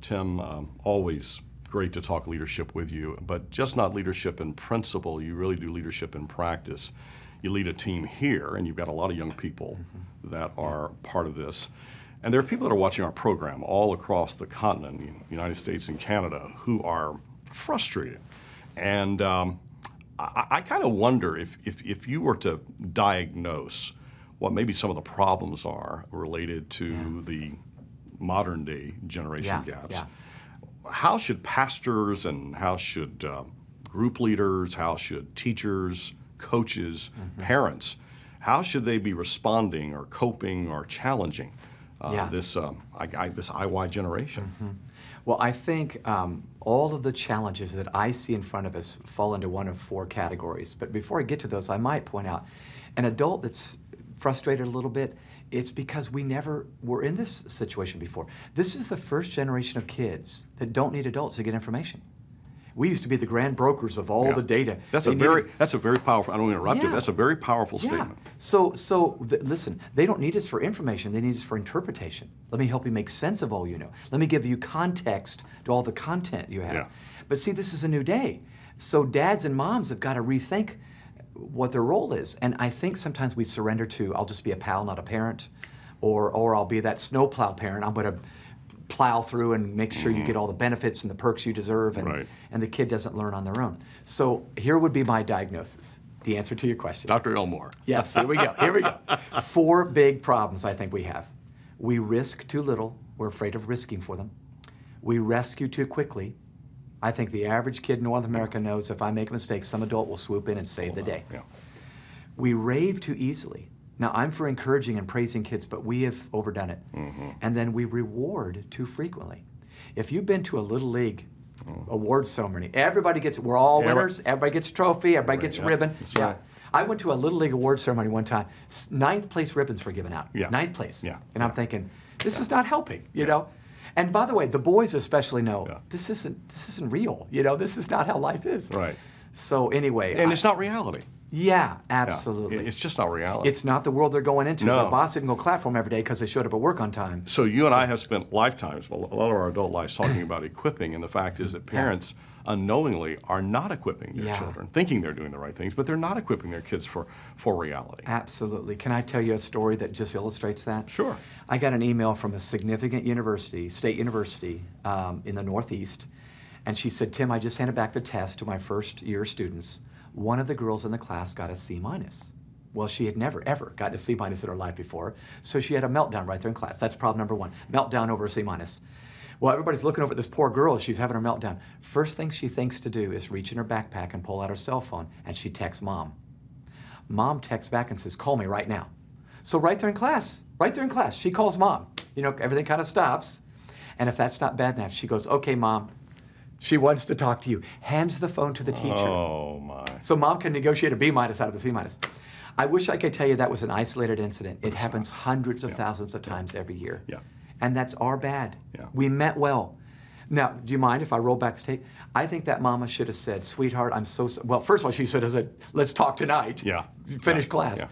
Tim, always great to talk leadership with you, but just not leadership in principle. You really do leadership in practice. You lead a team here, and you've got a lot of young people that are part of this. And there are people that are watching our program all across the continent, the United States and Canada, who are frustrated. And I kind of wonder if you were to diagnose what maybe some of the problems are related to the modern day generation gaps. How should pastors and how should group leaders, how should teachers, coaches, parents, how should they be responding or coping or challenging this IY generation? Well, I think all of the challenges that I see in front of us fall into one of four categories. But before I get to those, I might point out an adult that's frustrated a little bit, it's because we never were in this situation before. This is the first generation of kids that don't need adults to get information. We used to be the grand brokers of all the data. That's a very powerful, I don't interrupt you, that's a very powerful statement. Listen, they don't need us for information, they need us for interpretation. Let me help you make sense of all you know. Let me give you context to all the content you have. But see, this is a new day. So dads and moms have got to rethink what their role is. And I think sometimes we surrender to, I'll just be a pal, not a parent, or I'll be that snowplow parent. I'm going to plow through and make sure you get all the benefits and the perks you deserve, and the kid doesn't learn on their own. So here would be my diagnosis, the answer to your question. Dr. Elmore. Yes, here we go, here we go. Four big problems I think we have. We risk too little, we're afraid of risking for them. We rescue too quickly. I think the average kid in North America knows if I make a mistake, some adult will swoop in and save the day. We rave too easily. Now, I'm for encouraging and praising kids, but we have overdone it. And then we reward too frequently. If you've been to a Little League awards ceremony, everybody gets, we're all winners, everybody gets a trophy, everybody gets a ribbon. I went to a Little League awards ceremony one time, 9th place ribbons were given out, 9th place. And I'm thinking, this is not helping, you know? And by the way, the boys especially know, this isn't real, you know, this is not how life is. So anyway. And it's not reality. Yeah, absolutely. It's just not reality. It's not the world they're going into. Their boss didn't go clap for them every day because they showed up at work on time. So you and I have spent lifetimes, a lot of our adult lives, talking about equipping, and the fact is that parents unknowingly are not equipping their children, thinking they're doing the right things, but they're not equipping their kids for reality. Absolutely. Can I tell you a story that just illustrates that? Sure. I got an email from a significant university, state university in the Northeast, and she said, Tim, I just handed back the test to my first year students. One of the girls in the class got a C-. Well, she had never, ever gotten a C- in her life before, so she had a meltdown right there in class. That's problem number one, meltdown over a C-. Well, everybody's looking over at this poor girl as she's having her meltdown. First thing she thinks to do is reach in her backpack and pull out her cell phone, and she texts mom. Mom texts back and says, call me right now. So right there in class, she calls mom. You know, everything kind of stops, and if that's not bad enough, she goes, okay, mom, she wants to talk to you. Hands the phone to the teacher. Oh, my. So mom can negotiate a B- out of the C-. I wish I could tell you that was an isolated incident. It happens hundreds of thousands of times every year. And that's our bad. We meant well. Now, do you mind if I roll back the tape? I think that mama should have said, sweetheart, I'm so sorry. Well, first of all, she should have said, let's talk tonight. Finish class.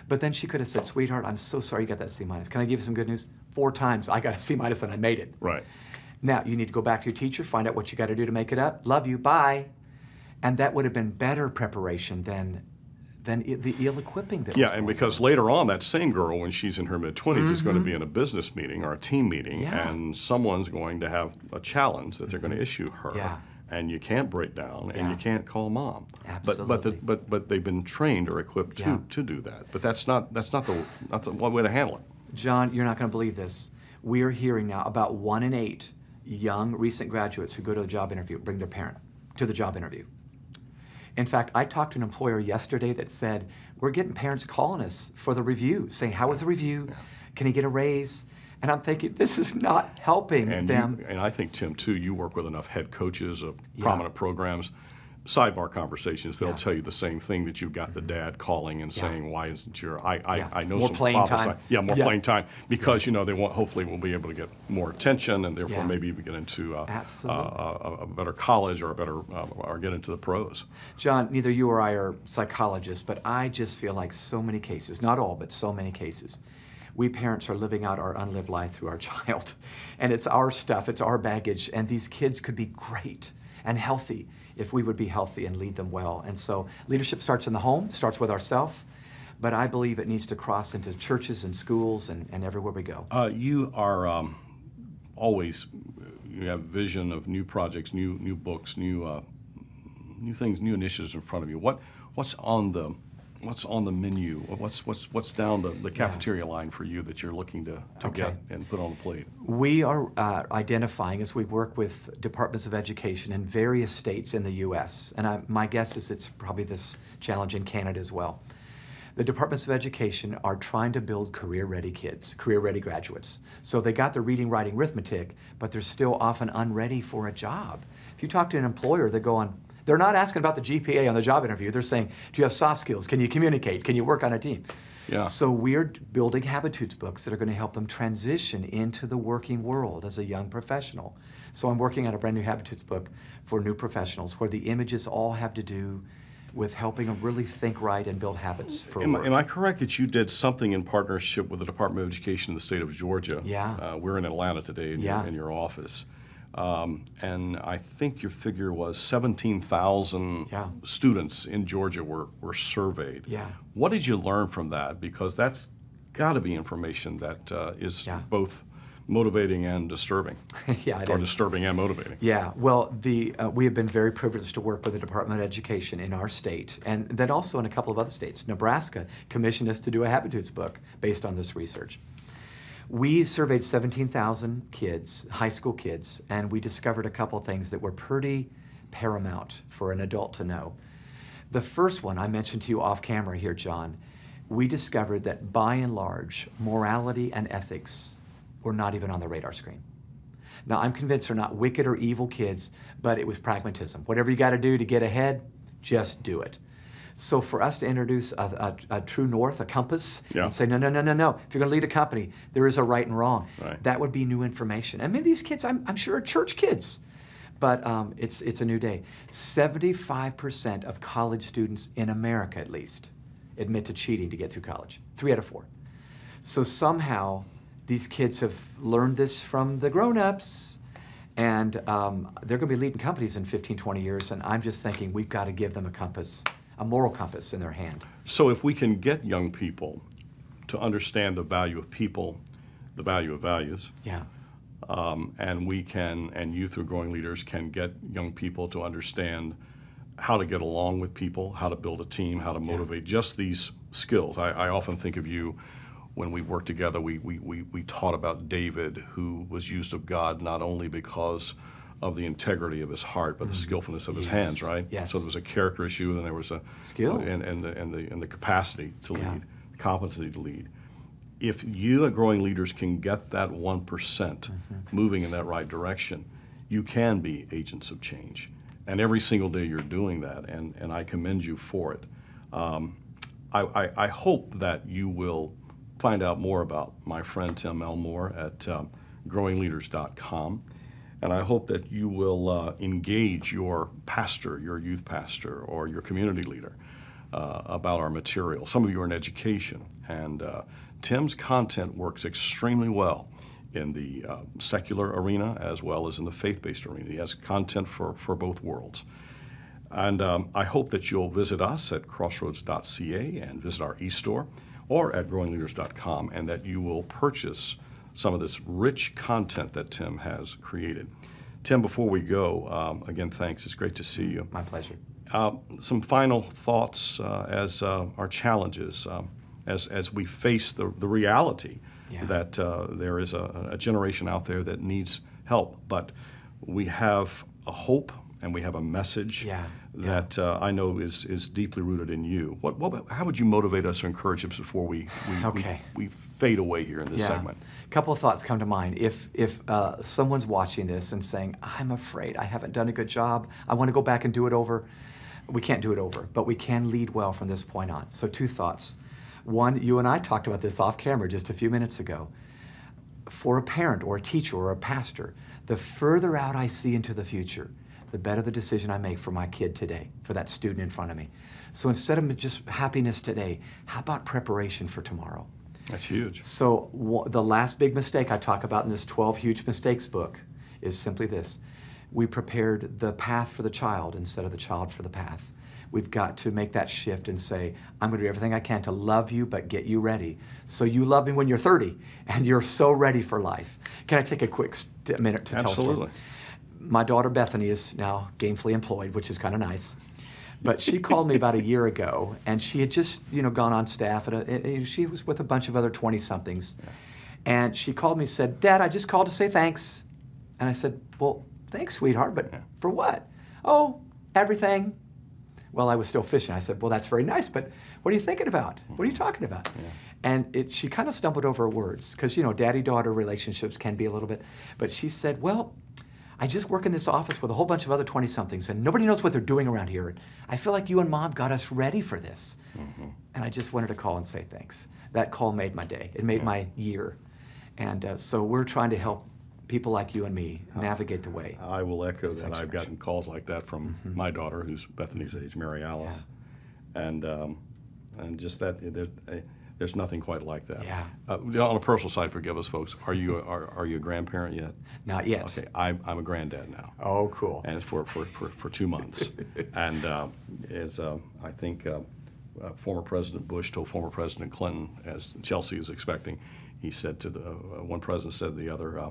But then she could have said, sweetheart, I'm so sorry you got that C-. Can I give you some good news? 4 times I got a C- and I made it. Now, you need to go back to your teacher, find out what you got to do to make it up. Love you, bye. And that would have been better preparation than the ill-equipping that was and because later on, that same girl, when she's in her mid-20s, is going to be in a business meeting or a team meeting, and someone's going to have a challenge that they're going to issue her. And you can't break down, and you can't call mom. Absolutely. But they've been trained or equipped to do that. But that's not the one way to handle it. John, you're not going to believe this. We are hearing now about 1 in 8 young recent graduates who go to a job interview bring their parent to the job interview. In fact, I talked to an employer yesterday that said, we're getting parents calling us for the review, saying, how was the review? Can he get a raise? And I'm thinking, this is not helping them. And I think, Tim, too, you work with enough head coaches of prominent programs. Sidebar conversations, they'll tell you the same thing, that you've got the dad calling and saying, why isn't your, I know more some playing time. More playing time, because you know they want, hopefully we'll be able to get more attention, and therefore maybe even get into a better college or a better or get into the pros. John, neither you or I are psychologists, but I just feel like so many cases, not all, but so many cases, we parents are living out our unlived life through our child. And it's our stuff, it's our baggage, and these kids could be great and healthy if we would be healthy and lead them well. And so leadership starts in the home, starts with ourselves, but I believe it needs to cross into churches and schools and everywhere we go. You are always, you have vision of new projects, new books, new things, new initiatives in front of you. What's on the menu? What's down the cafeteria line for you that you're looking to get and put on the plate? We are identifying, as we work with departments of education in various states in the U.S., and my guess is it's probably this challenge in Canada as well. The departments of education are trying to build career-ready kids, career-ready graduates. So they got their reading, writing, arithmetic, but they're still often unready for a job. If you talk to an employer, they're not asking about the GPA on the job interview. They're saying, do you have soft skills? Can you communicate? Can you work on a team? Yeah. So we're building habitudes books that are going to help them transition into the working world as a young professional. So I'm working on a brand new habitudes book for new professionals where the images all have to do with helping them really think right and build habits for work. Am I correct that you did something in partnership with the Department of Education in the state of Georgia? Yeah. We're in Atlanta today in your office. And I think your figure was 17,000 students in Georgia were surveyed. Yeah. What did you learn from that? Because that's got to be information that is both motivating and disturbing. Yeah, it or is. disturbing and motivating. Yeah, well, we have been very privileged to work with the Department of Education in our state, and then also in a couple of other states. Nebraska commissioned us to do a habitudes book based on this research. We surveyed 17,000 kids, high school kids, and we discovered a couple things that were pretty paramount for an adult to know. The first one I mentioned to you off camera here, John, we discovered that by and large, morality and ethics were not even on the radar screen. Now, I'm convinced they're not wicked or evil kids, but it was pragmatism. Whatever you got to do to get ahead, just do it. So for us to introduce a true north, a compass, and say, no, no, no, no, no. If you're going to lead a company, there is a right and wrong. Right. That would be new information. And maybe these kids, I'm sure, are church kids. But it's a new day. 75% of college students in America, at least, admit to cheating to get through college. 3 out of 4. So somehow, these kids have learned this from the grown-ups, and they're going to be leading companies in 15, 20 years, and I'm just thinking we've got to give them a compass, a moral compass in their hand. So if we can get young people to understand the value of people, the value of values, and we can, and you through Growing Leaders can get young people to understand how to get along with people, how to build a team, how to motivate, just these skills. I often think of you. When we worked together, we taught about David, who was used of God not only because of the integrity of his heart, but the skillfulness of his hands, right? Yes. So there was a character issue, and there was a skill and the capacity to lead, competency to lead. If you at Growing Leaders can get that 1% moving in that right direction, you can be agents of change. And every single day you're doing that, and I commend you for it. I hope that you will find out more about my friend Tim Elmore at growingleaders.com. And I hope that you will engage your pastor, your youth pastor, or your community leader about our material. Some of you are in education, and Tim's content works extremely well in the secular arena as well as in the faith-based arena. He has content for both worlds. And I hope that you'll visit us at crossroads.ca and visit our e-store, or at growingleaders.com, and that you will purchase some of this rich content that Tim has created. Tim, before we go, again, thanks. It's great to see you. My pleasure. Some final thoughts as our challenges, as we face the reality that there is a generation out there that needs help, but we have a hope and we have a message that I know is deeply rooted in you. How would you motivate us or encourage us before we fade away here in this segment? A couple of thoughts come to mind. If someone's watching this and saying, I'm afraid I haven't done a good job, I want to go back and do it over, we can't do it over, but we can lead well from this point on. So 2 thoughts. One, you and I talked about this off camera just a few minutes ago. For a parent or a teacher or a pastor, the further out I see into the future, the better the decision I make for my kid today, for that student in front of me. So instead of just happiness today, how about preparation for tomorrow? That's huge. So the last big mistake I talk about in this 12 Huge Mistakes book is simply this. We prepared the path for the child instead of the child for the path. We've got to make that shift and say, I'm going to do everything I can to love you, but get you ready. So you love me when you're 30, and you're so ready for life. Can I take a quick minute to tell a story? Absolutely. My daughter Bethany is now gainfully employed, which is kind of nice. But she called me about a year ago, and she had just, gone on staff she was with a bunch of other 20-somethings. Yeah. And she called me and said, Dad, I just called to say thanks. And I said, well, thanks, sweetheart, but for what? Oh, everything. Well, I was still fishing. I said, well, that's very nice, but what are you thinking about? What are you talking about? Yeah. And she kind of stumbled over her words, because, daddy-daughter relationships can be a little bit. But she said, well, I just work in this office with a whole bunch of other 20-somethings, and nobody knows what they're doing around here. And I feel like you and Mom got us ready for this. Mm-hmm. And I just wanted to call and say thanks. That call made my day. It made my year. And so we're trying to help people like you and me navigate the way. I will echo that. I've gotten calls like that from my daughter, who's Bethany's age, Mary Alice. Yeah. And just that, there's nothing quite like that. Yeah. On a personal side, forgive us, folks. Are you a grandparent yet? Not yet. Okay, I'm a granddad now. Oh, cool. And it's for 2 months. And I think former President Bush told former President Clinton, as Chelsea is expecting, he said to one president said to the other,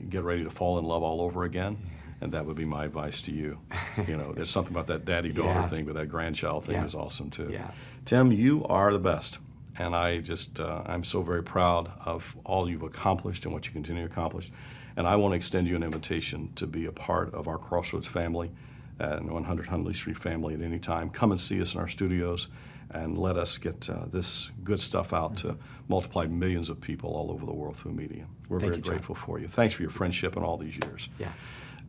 get ready to fall in love all over again. And that would be my advice to you. There's something about that daddy-daughter thing, but that grandchild thing is awesome too. Yeah. Tim, you are the best. And I'm so very proud of all you've accomplished and what you continue to accomplish. And I want to extend you an invitation to be a part of our Crossroads family and 100 Hundley Street family at any time. Come and see us in our studios and let us get this good stuff out to multiply millions of people all over the world through media. We're very grateful for you. Thanks for your friendship in all these years. Yeah.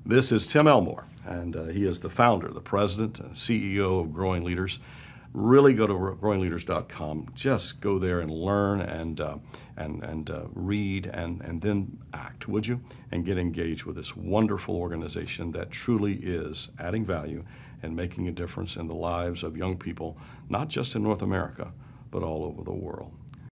This is Tim Elmore, and he is the founder, the president, CEO of Growing Leaders. Really go to growingleaders.com. Just go there and learn and read and then act, would you? And get engaged with this wonderful organization that truly is adding value and making a difference in the lives of young people, not just in North America, but all over the world.